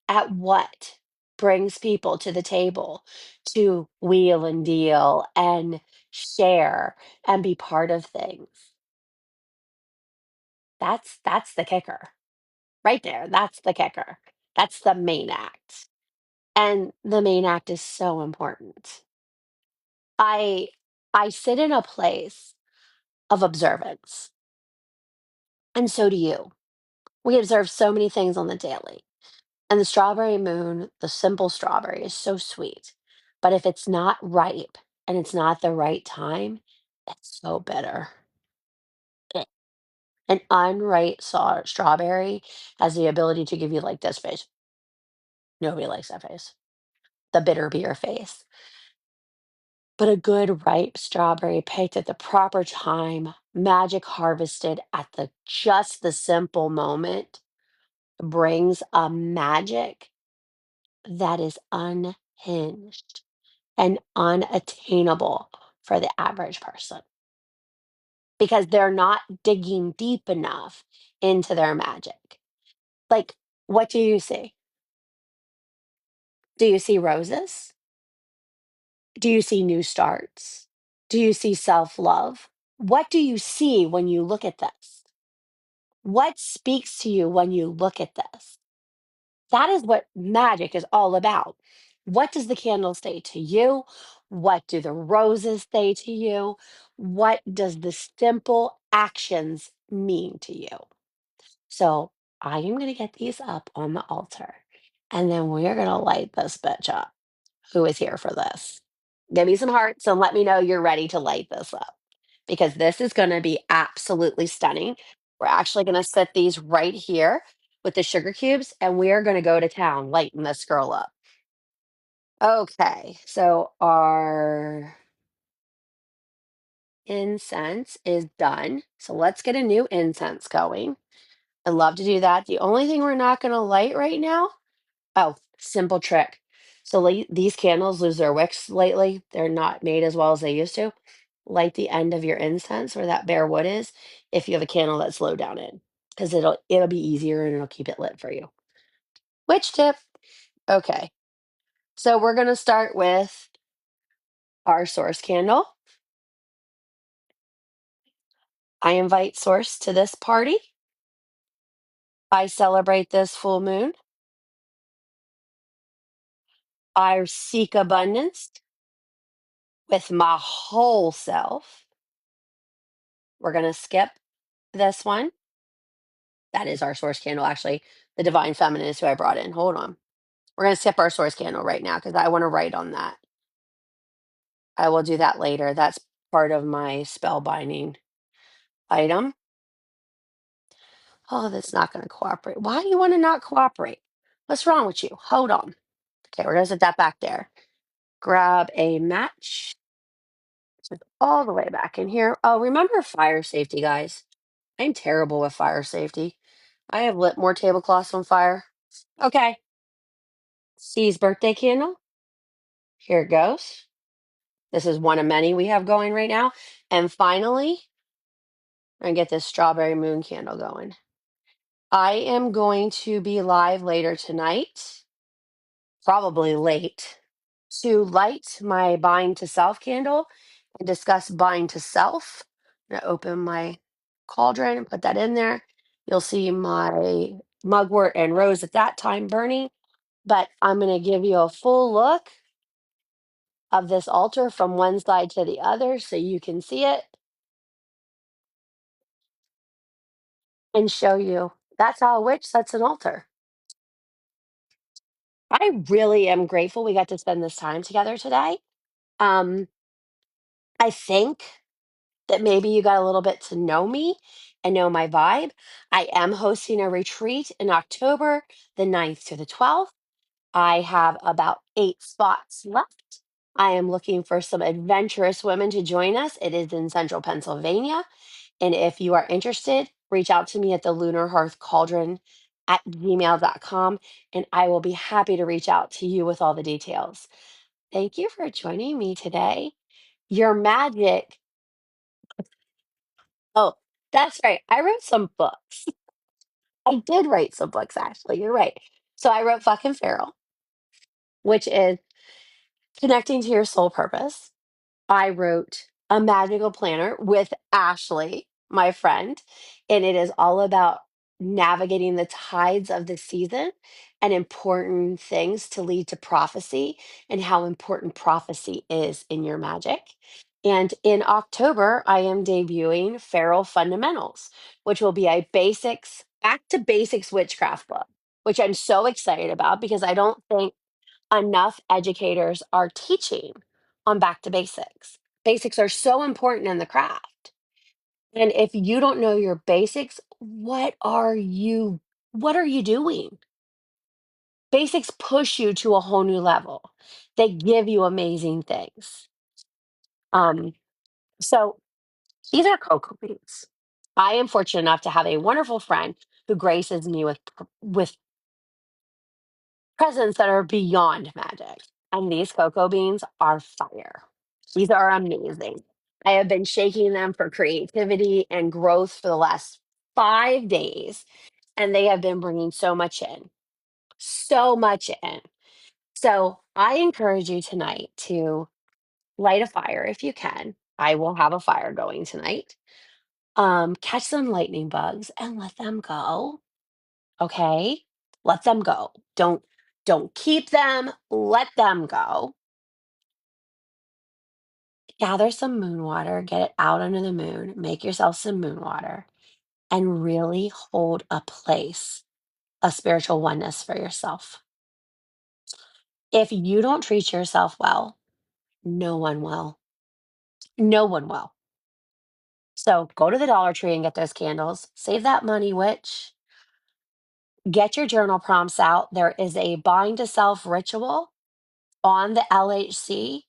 at what brings people to the table to wheel and deal and share and be part of things. That's the kicker. Right there, that's the kicker. That's the main act. And the main act is so important. I I sit in a place of observance, and so do you. We observe so many things on the daily. And the strawberry moon, the simple strawberry, is so sweet. But if it's not ripe and it's not the right time, it's so bitter. Eh. An unripe strawberry has the ability to give you like this face. Nobody likes that face. The bitter beer face. But a good ripe strawberry picked at the proper time, magic harvested at the simple moment, brings a magic that is unhinged and unattainable for the average person because they're not digging deep enough into their magic. Like, what do you see? Do you see roses? Do you see new starts? Do you see self love? What do you see when you look at this? What speaks to you when you look at this? That is what magic is all about. What does the candle say to you? What do the roses say to you? What does the simple actions mean to you? So I am going to get these up on the altar and then we're going to light this bitch up. Who is here for this? Give me some hearts and let me know you're ready to light this up because this is going to be absolutely stunning. We're actually going to set these right here with the sugar cubes and we're going to go to town lighting this girl up. Okay, so our incense is done. So let's get a new incense going. I love to do that. The only thing we're not going to light right now. Oh, simple trick. So these candles lose their wicks lately. They're not made as well as they used to. Light the end of your incense where that bare wood is if you have a candle that's low down in, because it'll be easier and it'll keep it lit for you. Which tip? Okay. So we're gonna start with our source candle. I invite source to this party. I celebrate this full moon. I seek abundance with my whole self. We're gonna skip this one. That is our source candle, actually. The divine feminine is who I brought in. Hold on. We're going to skip our source candle right now because I want to write on that. I will do that later. That's part of my spell binding item. Oh, that's not going to cooperate. Why do you want to not cooperate? What's wrong with you? Hold on. Okay, we're going to set that back there. Grab a match. Put all the way back in here. Oh, remember fire safety, guys. I'm terrible with fire safety. I have lit more tablecloths on fire. Okay. C's birthday candle. Here it goes. This is one of many we have going right now. And finally, I'm gonna get this strawberry moon candle going. I am going to be live later tonight, probably late, to light my bind to self candle and discuss bind to self. I'm gonna open my cauldron and put that in there. You'll see my mugwort and rose at that time burning, but I'm gonna give you a full look of this altar from one side to the other so you can see it and show you. That's how a witch sets an altar. I really am grateful we got to spend this time together today. Um, I think that maybe you got a little bit to know me and know my vibe. I am hosting a retreat in October, the 9th to the 12th. I have about 8 spots left. I am looking for some adventurous women to join us. It is in central Pennsylvania. And if you are interested, reach out to me at the Lunar Hearth Cauldron at gmail.com, and I will be happy to reach out to you with all the details. Thank you for joining me today. Your magic. Oh, that's right. I wrote some books. I did write some books, actually. You're right. So I wrote fucking feral, which is connecting to your soul purpose. I wrote a magical planner with Ashley, my friend, and it is all about navigating the tides of the season and important things to lead to prophecy and how important prophecy is in your magic. And in October, I am debuting Feral Fundamentals, which will be a basics, back to basics witchcraft book, which I'm so excited about because I don't think enough educators are teaching on back to basics. Basics are so important in the craft. And if you don't know your basics, what are you doing? Basics push you to a whole new level. They give you amazing things. Um so these are cocoa beans. I am fortunate enough to have a wonderful friend who graces me with presents that are beyond magic. And these cocoa beans are fire. These are amazing. I have been shaking them for creativity and growth for the last 5 days, and they have been bringing so much in, so much in. So I encourage you tonight to light a fire if you can. I will have a fire going tonight. Catch some lightning bugs and let them go. Okay? Let them go. Don't keep them. Let them go. Gather some moon water, get it out under the moon, make yourself some moon water, and really hold a place of spiritual oneness for yourself. If you don't treat yourself well, no one will. No one will. So go to the Dollar Tree and get those candles. Save that money, witch. Get your journal prompts out. There is a bind to self ritual on the LHC.com,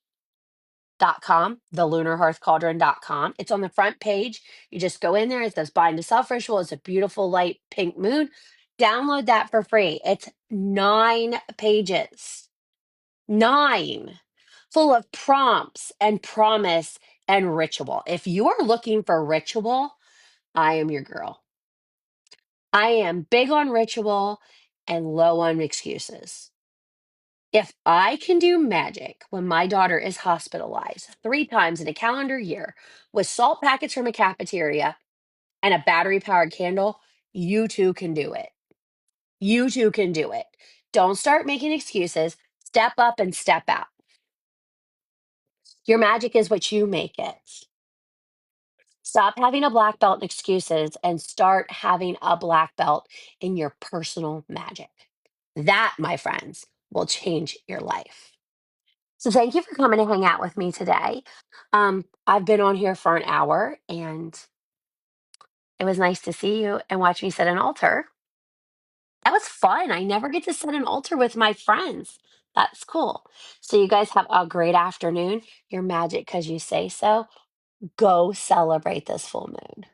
the lunarhearthcauldron.com. It's on the front page. You just go in there. It says bind to self ritual. It's a beautiful light pink moon. Download that for free. It's 9 pages, 9, full of prompts and promise and ritual. If you are looking for ritual, I am your girl. I am big on ritual and low on excuses. If I can do magic when my daughter is hospitalized 3 times in a calendar year with salt packets from a cafeteria and a battery powered candle, you too can do it. You too can do it. Don't start making excuses. Step up and step out. Your magic is what you make it. Stop having a black belt in excuses and start having a black belt in your personal magic. That, my friends, will change your life. So thank you for coming to hang out with me today. I've been on here for an hour and it was nice to see you and watch me set an altar. That was fun. I never get to set an altar with my friends. That's cool. So you guys have a great afternoon. You're magic because you say so. Go celebrate this full moon.